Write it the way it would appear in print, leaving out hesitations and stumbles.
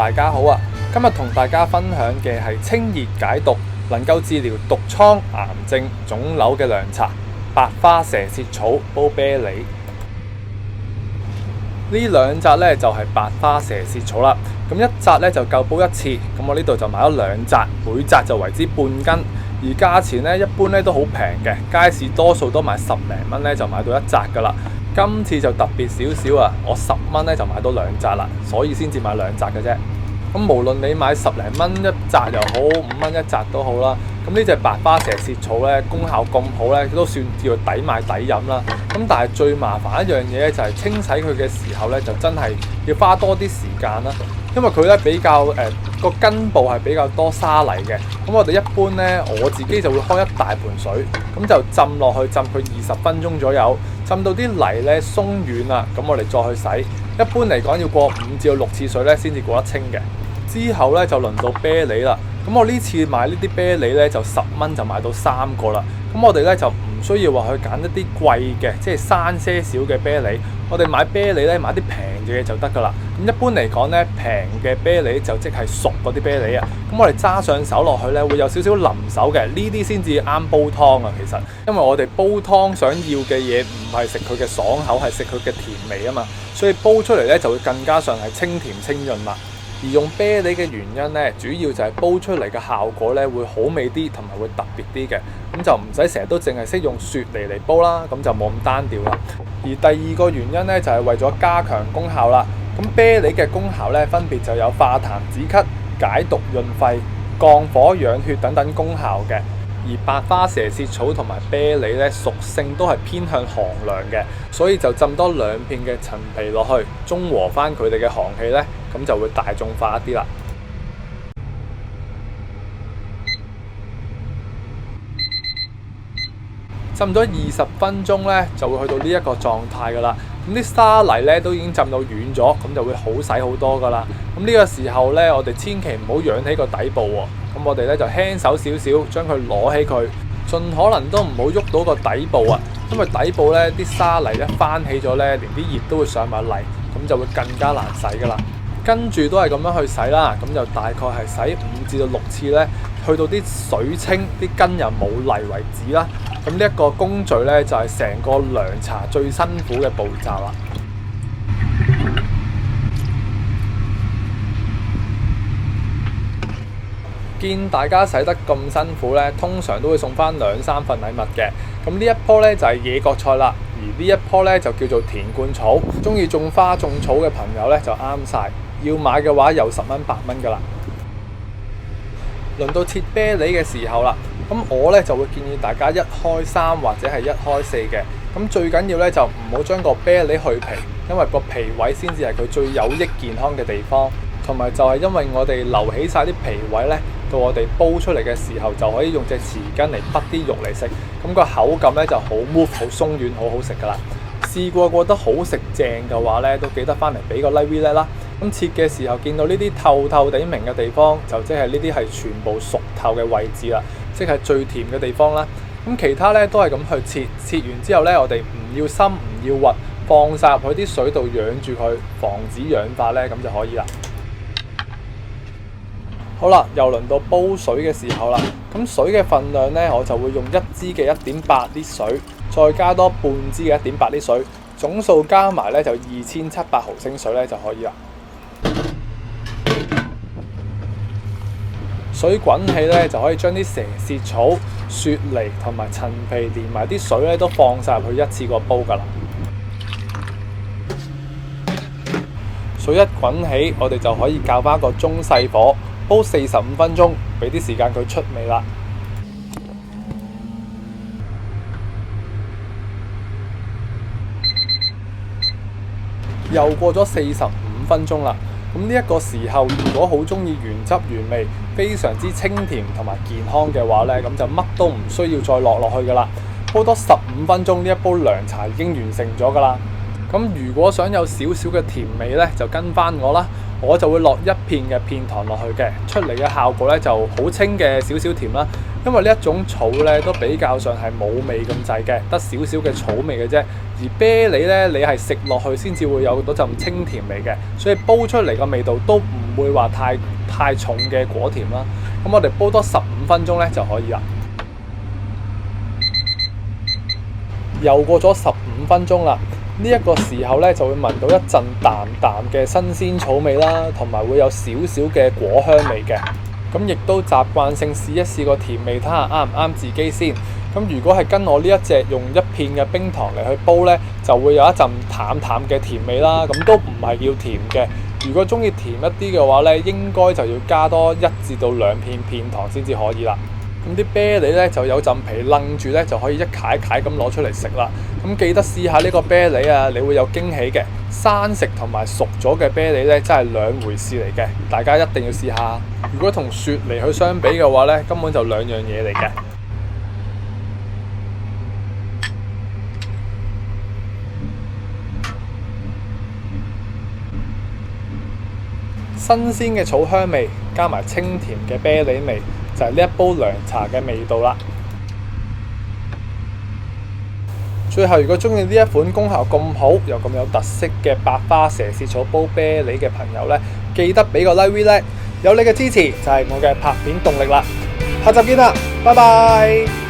大家好啊！今日同大家分享嘅係清熱解毒，能夠治療毒瘡、癌症、腫瘤嘅涼茶——白花蛇舌草煲啤梨。呢兩紮呢就係白花蛇舌草啦。咁一紮呢就夠煲一次，咁我呢度就買咗兩紮，每紮就為之半斤。而價錢呢一般呢都好平嘅，街市多數都賣10零蚊呢就買到一紮噶啦。今次就特別少少啊，我10蚊呢就買到兩紮啦，所以先至買兩紮嘅啫。咁無論你買10零蚊一紮又好，5蚊一紮都好啦。咁呢隻白花蛇舌草呢，功效咁好呢，都算叫抵買抵飲啦。咁但係最麻煩一樣嘢呢，就係清洗佢嘅時候呢，就真係要花多啲時間啦。因為佢呢比較個根部係比較多沙泥嘅。咁我哋一般呢，我自己就會開一大盆水，咁就浸落去，浸佢20分鐘左右，浸到啲泥呢鬆軟啦，咁我哋再去洗。一般嚟講要過5至6次水呢先至過得清嘅。之後呢，就輪到啤梨啦。咁我呢次買呢啲啤梨呢，就10蚊就買到3個啦。咁我哋呢，就唔需要話去揀一啲貴嘅，即係生些少嘅啤梨。我哋買啤梨呢，買啲平嘅就得噶啦。咁一般嚟講呢，平嘅啤梨就即係熟嗰啲啤梨啊。咁我哋揸上手落去呢，會有少少腍手嘅，呢啲先至啱煲湯啊。其實，因為我哋煲湯想要嘅嘢唔係食佢嘅爽口，係食佢嘅甜味啊嘛。所以煲出嚟呢，就會更加上係清甜清潤啦。而用啤梨嘅原因呢，主要就係煲出嚟嘅效果呢會好味啲，同埋會特別啲嘅。咁就唔使成日都淨係識用雪梨嚟煲啦，咁就冇咁單調啦。而第二個原因呢，就係為咗加強功效啦。咁啤梨嘅功效呢，分別就有化痰止咳、解毒潤肺、降火養血等等功效嘅。而白花蛇舌草同埋啤梨呢，屬性都係偏向寒涼嘅，所以就浸多2片嘅陳皮落去，中和翻佢哋嘅寒氣呢，咁就會大眾化一啲啦。浸咗20分鐘呢，就會去到呢一個狀態噶啦。咁啲沙泥呢都已經浸到軟咗，咁就會好洗好多噶啦。咁呢個時候呢，我哋千祈唔好揚起個底部喎。咁我哋呢就輕手少少，將佢攞起佢，盡可能都唔好喐到個底部啊。因為底部呢啲沙泥一翻起咗呢，連啲葉都會上埋嚟，咁就會更加難洗噶啦。跟住都係咁樣去洗啦，咁就大概係洗5至6次呢，去到啲水清、啲根又冇泥為止啦。咁呢一個工序呢，就係成個涼茶最辛苦嘅步驟啦。見大家洗得咁辛苦呢，通常都會送翻2-3份禮物嘅。咁呢一棵呢，就係野葛菜啦，而呢一棵呢，就叫做田冠草。中意種花種草嘅朋友呢，就啱晒。要買嘅話有10蚊8蚊噶啦。輪到切啤梨嘅時候啦，咁我呢就會建議大家1開3或者係1開4嘅。咁最緊要呢，就唔好將個啤梨去皮，因為個皮位先至係佢最有益健康嘅地方。同埋就係因為我哋留起晒啲皮位呢，到我哋煲出嚟嘅時候就可以用隻匙羹嚟滗啲肉嚟食，咁個口感呢就好 move 好鬆軟，好好食噶啦。試過覺得好食正嘅話呢，都記得翻嚟俾個 like V 啦。咁切嘅時候見到呢啲透透地明嘅地方，就即係呢啲係全部熟透嘅位置啦，即係最甜嘅地方啦。咁其他呢都係咁去切，切完之後呢，我哋唔要深唔要核，放晒入去啲水度養住佢，防止氧化呢，咁就可以啦。好啦，又輪到煲水嘅時候啦。咁水嘅份量呢，我就會用1支嘅1.8 litre水，再加多半支嘅1.8 litre水，總數加埋呢就2700毫升水呢就可以啦。水滾起呢，就可以將啲蛇舌草、雪梨同埋陳皮連埋啲水呢都放晒入去一次過煲噶啦。水一滾起，我哋就可以較返個中細火煲45分鐘，俾啲時間佢出味啦。又過咗45分鐘啦。咁呢一個時候，如果好中意原汁原味、非常之清甜同埋健康嘅話呢，咁就乜都唔需要再落去噶啦。煲多15分鐘，呢一煲涼茶已經完成咗噶啦。咁如果想有少少嘅甜味呢，就跟翻我啦。我就會落1片嘅片糖落去嘅，出嚟嘅效果呢就好清嘅少少甜啦。因為呢一種草呢都比較上係冇味咁滯嘅，得少少嘅草味嘅啫。而啤梨呢，你係食落去先至會有嗰陣清甜味嘅，所以煲出嚟嘅味道都唔唔會話太重嘅果甜啦。咁我哋煲多15分鐘咧就可以啦。又過咗15分鐘啦，呢一個時候咧就會聞到一陣淡淡嘅新鮮草味啦，同埋會有少少嘅果香味嘅。咁亦都習慣性試一試個甜味，睇下啱唔啱自己先。咁如果係跟我呢一隻用1片嘅冰糖嚟去煲呢，就會有一陣淡淡嘅甜味啦。咁都唔係要甜嘅。如果中意甜一啲嘅話呢，應該就要加多1至到2片糖先至可以啦。咁啲啤梨呢，就有陣皮楞住呢，就可以一塊塊咁攞出嚟食啦。咁記得試下呢個啤梨啊，你會有驚喜嘅。生食同埋熟咗嘅啤梨呢，真係兩回事嚟嘅，大家一定要試下。如果同雪梨去相比嘅話呢，根本就兩樣嘢嚟嘅。新鮮嘅草香味，加埋清甜嘅啤梨味，就係呢一煲涼茶嘅味道啦。最後，如果中意呢一款功效咁好又咁有特色嘅白花蛇舌草煲啤梨嘅朋友呢，記得俾個 like，有你嘅支持就係我嘅拍片動力啦。下集見啦，拜拜。